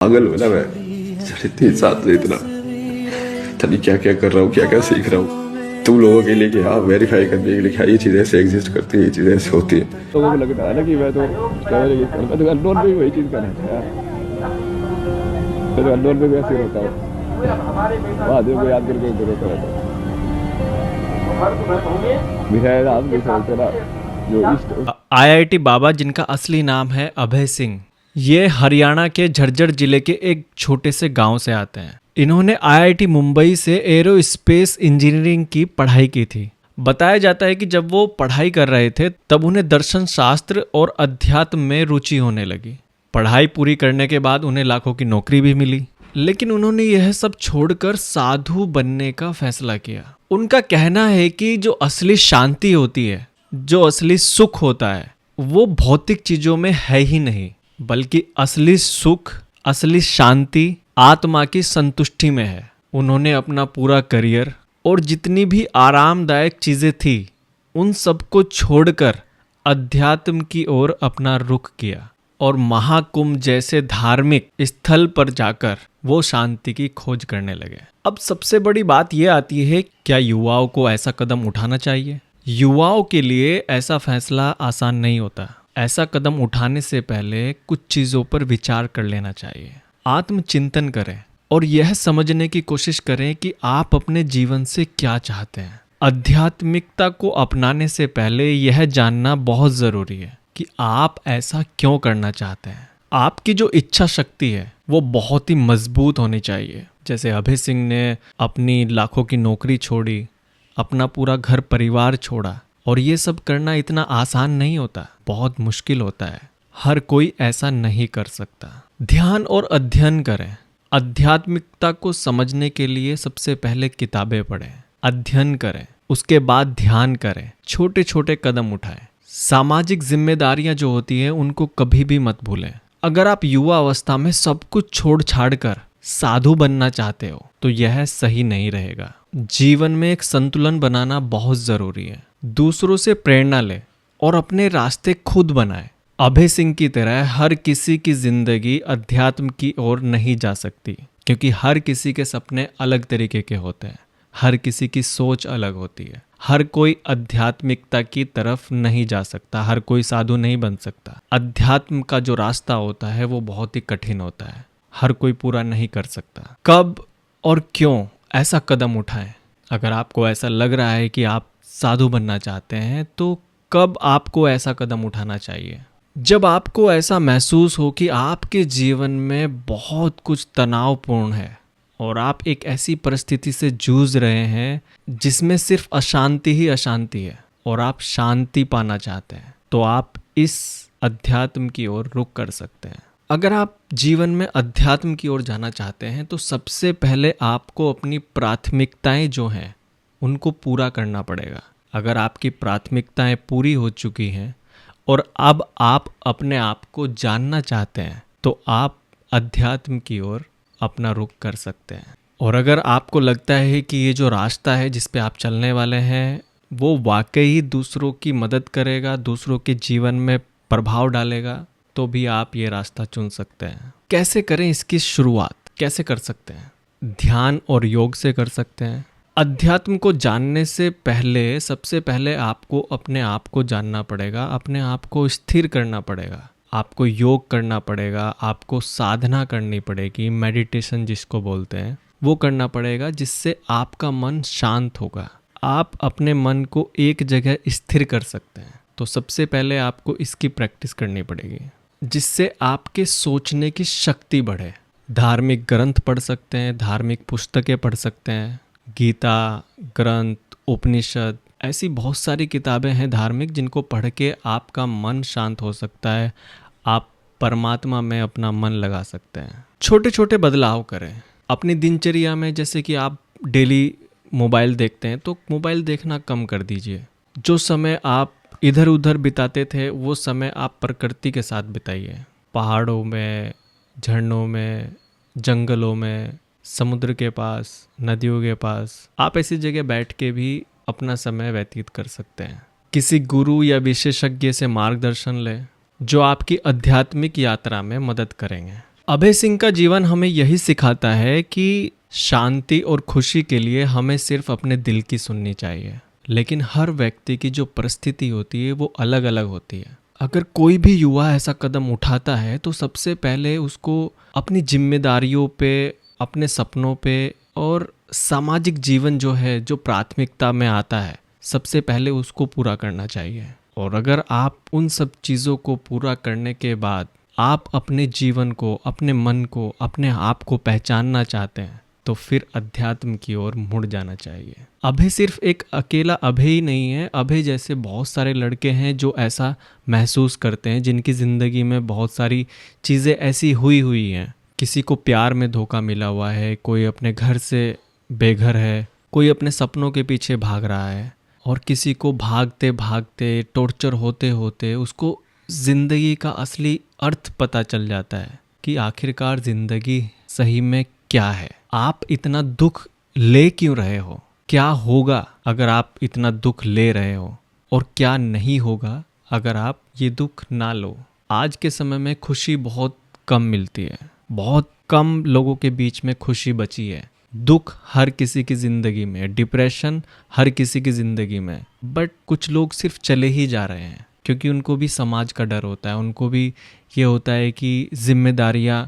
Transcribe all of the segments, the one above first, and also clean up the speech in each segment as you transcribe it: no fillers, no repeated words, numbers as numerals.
पागल हो ना मैं। साढ़े 3 साल से इतना पता क्या क्या कर रहा हूँ, क्या क्या सीख रहा हूँ तुम लोगों के लिए कि हाँ वेरीफाई करने के लिए कि हाँ ये चीज़ ऐसे एग्जिस्ट करती है, ये चीज़ ऐसे होती है। लोगों को लगता है ना कि मैं तो अननोन में भी वही चीज़ करना चाहता, मैं तो अननोन में भी ऐसे रहता हूँ, महादेव को याद करके रोता रहता हूँ। मेरा राज भी सोचते ना जो इष्ट। आईआईटी बाबा, जिनका असली नाम है अभय सिंह, ये हरियाणा के झज्जर जिले के एक छोटे से गांव से आते हैं। इन्होंने आईआईटी मुंबई से एरोस्पेस इंजीनियरिंग की पढ़ाई की थी। बताया जाता है कि जब वो पढ़ाई कर रहे थे तब उन्हें दर्शन शास्त्र और अध्यात्म में रुचि होने लगी। पढ़ाई पूरी करने के बाद उन्हें लाखों की नौकरी भी मिली, लेकिन उन्होंने यह सब छोड़कर साधु बनने का फैसला किया। उनका कहना है कि जो असली शांति होती है, जो असली सुख होता है, वो भौतिक चीजों में है ही नहीं, बल्कि असली सुख, असली शांति आत्मा की संतुष्टि में है। उन्होंने अपना पूरा करियर और जितनी भी आरामदायक चीजें थी उन सबको छोड़कर अध्यात्म की ओर अपना रुख किया और महाकुंभ जैसे धार्मिक स्थल पर जाकर वो शांति की खोज करने लगे। अब सबसे बड़ी बात यह आती है, क्या युवाओं को ऐसा कदम उठाना चाहिए? युवाओं के लिए ऐसा फैसला आसान नहीं होता। ऐसा कदम उठाने से पहले कुछ चीजों पर विचार कर लेना चाहिए। आत्मचिंतन करें और यह समझने की कोशिश करें कि आप अपने जीवन से क्या चाहते हैं। आध्यात्मिकता को अपनाने से पहले यह जानना बहुत जरूरी है कि आप ऐसा क्यों करना चाहते हैं। आपकी जो इच्छा शक्ति है वो बहुत ही मजबूत होनी चाहिए। जैसे अभय सिंह ने अपनी लाखों की नौकरी छोड़ी, अपना पूरा घर परिवार छोड़ा, और ये सब करना इतना आसान नहीं होता, बहुत मुश्किल होता है। हर कोई ऐसा नहीं कर सकता। ध्यान और अध्ययन करें। आध्यात्मिकता को समझने के लिए सबसे पहले किताबें पढ़ें, अध्ययन करें, उसके बाद ध्यान करें, छोटे छोटे कदम उठाएं। सामाजिक जिम्मेदारियां जो होती हैं उनको कभी भी मत भूलें। अगर आप युवा अवस्था में सब कुछ छोड़ छाड़ कर साधु बनना चाहते हो तो यह सही नहीं रहेगा। जीवन में एक संतुलन बनाना बहुत जरूरी है। दूसरों से प्रेरणा ले और अपने रास्ते खुद बनाए। अभय सिंह की तरह हर किसी की जिंदगी अध्यात्म की ओर नहीं जा सकती, क्योंकि हर किसी के सपने अलग तरीके के होते हैं, हर किसी की सोच अलग होती है। हर कोई आध्यात्मिकता की तरफ नहीं जा सकता, हर कोई साधु नहीं बन सकता। अध्यात्म का जो रास्ता होता है वो बहुत ही कठिन होता है, हर कोई पूरा नहीं कर सकता। कब और क्यों ऐसा कदम उठाएं? अगर आपको ऐसा लग रहा है कि आप साधु बनना चाहते हैं तो कब आपको ऐसा कदम उठाना चाहिए? जब आपको ऐसा महसूस हो कि आपके जीवन में बहुत कुछ तनावपूर्ण है और आप एक ऐसी परिस्थिति से जूझ रहे हैं जिसमें सिर्फ अशांति ही अशांति है और आप शांति पाना चाहते हैं, तो आप इस अध्यात्म की ओर रुख कर सकते हैं। अगर आप जीवन में अध्यात्म की ओर जाना चाहते हैं तो सबसे पहले आपको अपनी प्राथमिकताएं जो हैं उनको पूरा करना पड़ेगा। अगर आपकी प्राथमिकताएं पूरी हो चुकी हैं और अब आप अपने आप को जानना चाहते हैं तो आप अध्यात्म की ओर अपना रुख कर सकते हैं। और अगर आपको लगता है कि ये जो रास्ता है जिस पे आप चलने वाले हैं वो वाकई दूसरों की मदद करेगा, दूसरों के जीवन में प्रभाव डालेगा, तो भी आप ये रास्ता चुन सकते हैं। कैसे करें इसकी शुरुआत? कैसे कर सकते हैं? ध्यान और योग से कर सकते हैं। अध्यात्म को जानने से पहले सबसे पहले आपको अपने आप को जानना पड़ेगा, अपने आप को स्थिर करना पड़ेगा, आपको योग करना पड़ेगा, आपको साधना करनी पड़ेगी, मेडिटेशन जिसको बोलते हैं वो करना पड़ेगा, जिससे आपका मन शांत होगा। आप अपने मन को एक जगह स्थिर कर सकते हैं। तो सबसे पहले आपको इसकी प्रैक्टिस करनी पड़ेगी, जिससे आपके सोचने की शक्ति बढ़े। धार्मिक ग्रंथ पढ़ सकते हैं, धार्मिक पुस्तकें पढ़ सकते हैं, गीता, ग्रंथ, उपनिषद, ऐसी बहुत सारी किताबें हैं धार्मिक जिनको पढ़ के आपका मन शांत हो सकता है, आप परमात्मा में अपना मन लगा सकते हैं। छोटे छोटे बदलाव करें अपनी दिनचर्या में। जैसे कि आप डेली मोबाइल देखते हैं तो मोबाइल देखना कम कर दीजिए। जो समय आप इधर उधर बिताते थे वो समय आप प्रकृति के साथ बिताइए, पहाड़ों में, झरनों में, जंगलों में, समुद्र के पास, नदियों के पास। आप ऐसी जगह बैठ के भी अपना समय व्यतीत कर सकते हैं। किसी गुरु या विशेषज्ञ से मार्गदर्शन लें जो आपकी आध्यात्मिक यात्रा में मदद करेंगे। अभय सिंह का जीवन हमें यही सिखाता है कि शांति और खुशी के लिए हमें सिर्फ अपने दिल की सुननी चाहिए, लेकिन हर व्यक्ति की जो परिस्थिति होती है वो अलग अलग होती है। अगर कोई भी युवा ऐसा कदम उठाता है तो सबसे पहले उसको अपनी जिम्मेदारियों पे, अपने सपनों पे और सामाजिक जीवन जो है, जो प्राथमिकता में आता है, सबसे पहले उसको पूरा करना चाहिए। और अगर आप उन सब चीज़ों को पूरा करने के बाद आप अपने जीवन को, अपने मन को, अपने आप को पहचानना चाहते हैं तो फिर अध्यात्म की ओर मुड़ जाना चाहिए। अभय सिर्फ एक अकेला अभय ही नहीं है, अभय जैसे बहुत सारे लड़के हैं जो ऐसा महसूस करते हैं, जिनकी ज़िंदगी में बहुत सारी चीज़ें ऐसी हुई हैं। किसी को प्यार में धोखा मिला हुआ है, कोई अपने घर से बेघर है, कोई अपने सपनों के पीछे भाग रहा है, और किसी को भागते भागते, टॉर्चर होते होते उसको ज़िंदगी का असली अर्थ पता चल जाता है कि आखिरकार ज़िंदगी सही में क्या है। आप इतना दुख ले क्यों रहे हो? क्या होगा अगर आप इतना दुख ले रहे हो, और क्या नहीं होगा अगर आप ये दुख ना लो? आज के समय में खुशी बहुत कम मिलती है, बहुत कम लोगों के बीच में खुशी बची है। दुख हर किसी की ज़िंदगी में, डिप्रेशन हर किसी की ज़िंदगी में, बट कुछ लोग सिर्फ चले ही जा रहे हैं क्योंकि उनको भी समाज का डर होता है, उनको भी ये होता है कि जिम्मेदारियाँ,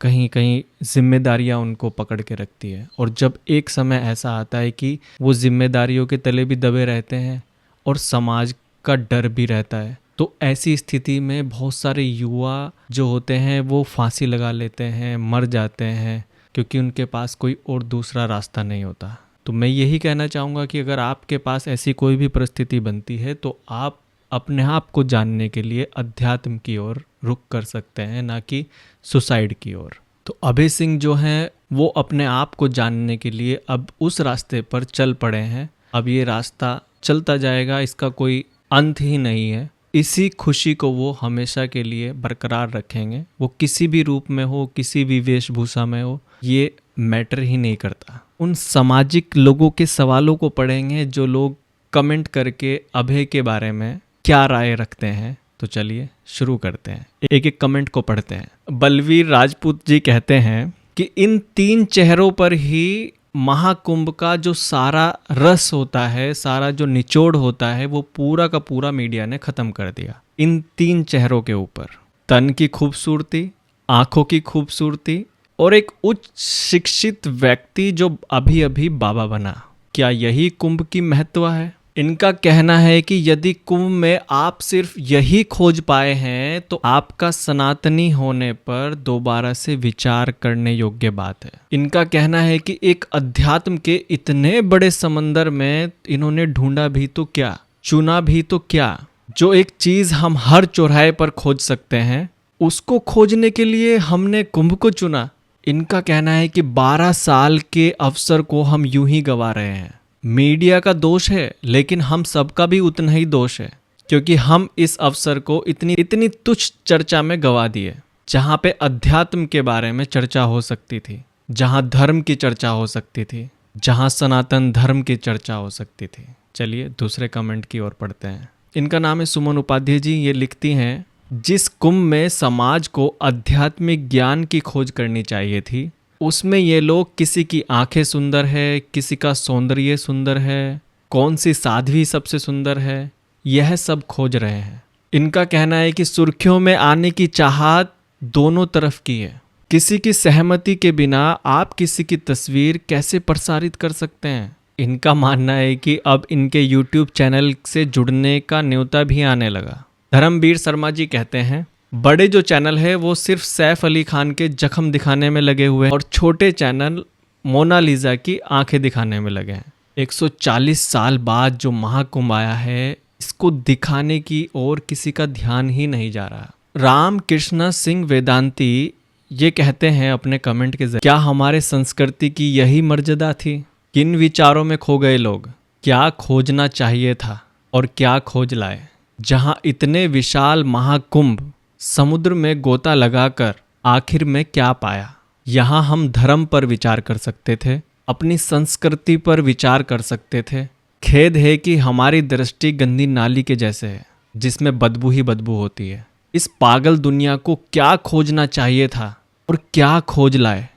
कहीं कहीं जिम्मेदारियाँ उनको पकड़ के रखती है। और जब एक समय ऐसा आता है कि वो जिम्मेदारियों के तले भी दबे रहते हैं और समाज का डर भी रहता है, तो ऐसी स्थिति में बहुत सारे युवा जो होते हैं वो फांसी लगा लेते हैं, मर जाते हैं, क्योंकि उनके पास कोई और दूसरा रास्ता नहीं होता। तो मैं यही कहना चाहूँगा कि अगर आपके पास ऐसी कोई भी परिस्थिति बनती है तो आप अपने आप को जानने के लिए अध्यात्म की ओर रुख कर सकते हैं, ना कि सुसाइड की ओर। तो अभय सिंह जो हैं वो अपने आप को जानने के लिए अब उस रास्ते पर चल पड़े हैं। अब ये रास्ता चलता जाएगा, इसका कोई अंत ही नहीं है। इसी खुशी को वो हमेशा के लिए बरकरार रखेंगे, वो किसी भी रूप में हो, किसी भी वेशभूषा में हो, ये मैटर ही नहीं करता। उन सामाजिक लोगों के सवालों को पढ़ेंगे जो लोग कमेंट करके अभय के बारे में क्या राय रखते हैं। तो चलिए शुरू करते हैं, एक एक कमेंट को पढ़ते हैं। बलवीर राजपूत जी कहते हैं कि इन 3 चेहरों पर ही महाकुंभ का जो सारा रस होता है, सारा जो निचोड़ होता है, वो पूरा का पूरा मीडिया ने ख़त्म कर दिया। इन 3 चेहरों के ऊपर तन की खूबसूरती, आंखों की खूबसूरती और एक उच्च शिक्षित व्यक्ति जो अभी अभी बाबा बना। क्या यही कुंभ की महत्व है? इनका कहना है कि यदि कुंभ में आप सिर्फ यही खोज पाए हैं तो आपका सनातनी होने पर दोबारा से विचार करने योग्य बात है। इनका कहना है कि एक अध्यात्म के इतने बड़े समंदर में इन्होंने ढूंढा भी तो क्या, चुना भी तो क्या। जो एक चीज हम हर चौराहे पर खोज सकते हैं, उसको खोजने के लिए हमने कुंभ को चुना। इनका कहना है कि 12 साल के अवसर को हम यूं ही गंवा रहे हैं। मीडिया का दोष है, लेकिन हम सबका भी उतना ही दोष है, क्योंकि हम इस अवसर को इतनी तुच्छ चर्चा में गंवा दिए, जहाँ पे अध्यात्म के बारे में चर्चा हो सकती थी, जहाँ धर्म की चर्चा हो सकती थी, जहाँ सनातन धर्म की चर्चा हो सकती थी। चलिए दूसरे कमेंट की ओर पढ़ते हैं। इनका नाम है सुमन उपाध्याय जी। ये लिखती हैं, जिस कुंभ में समाज को आध्यात्मिक ज्ञान की खोज करनी चाहिए थी, उसमें ये लोग किसी की आंखें सुंदर है, किसी का सौंदर्य सुंदर है, कौन सी साध्वी सबसे सुंदर है, यह सब खोज रहे हैं। इनका कहना है कि सुर्खियों में आने की चाहत दोनों तरफ की है। किसी की सहमति के बिना आप किसी की तस्वीर कैसे प्रसारित कर सकते हैं? इनका मानना है कि अब इनके YouTube चैनल से जुड़ने का न्योता भी आने लगा। धर्मवीर शर्मा जी कहते हैं, बड़े जो चैनल है वो सिर्फ सैफ अली खान के जख्म दिखाने में लगे हुए हैं और छोटे चैनल मोनालिसा की आंखें दिखाने में लगे हैं। 140 साल बाद जो महाकुंभ आया है, इसको दिखाने की ओर किसी का ध्यान ही नहीं जा रहा। राम कृष्ण सिंह वेदांती ये कहते हैं अपने कमेंट के जरिए, क्या हमारे संस्कृति की यही मर्यादा थी? किन विचारों में खो गए लोग? क्या खोजना चाहिए था और क्या खोज लाए? जहां इतने विशाल महाकुंभ समुद्र में गोता लगाकर आखिर में क्या पाया? यहाँ हम धर्म पर विचार कर सकते थे, अपनी संस्कृति पर विचार कर सकते थे। खेद है कि हमारी दृष्टि गंदी नाली के जैसे है, जिसमें बदबू ही बदबू होती है। इस पागल दुनिया को क्या खोजना चाहिए था और क्या खोज लाए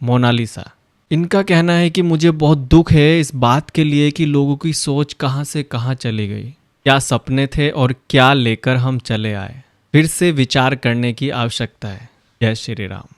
मोनालिसा। इनका कहना है कि मुझे बहुत दुख है इस बात के लिए कि लोगों की सोच कहाँ से कहाँ चली गई, क्या सपने थे और क्या लेकर हम चले आए। फिर से विचार करने की आवश्यकता है। जय श्री राम।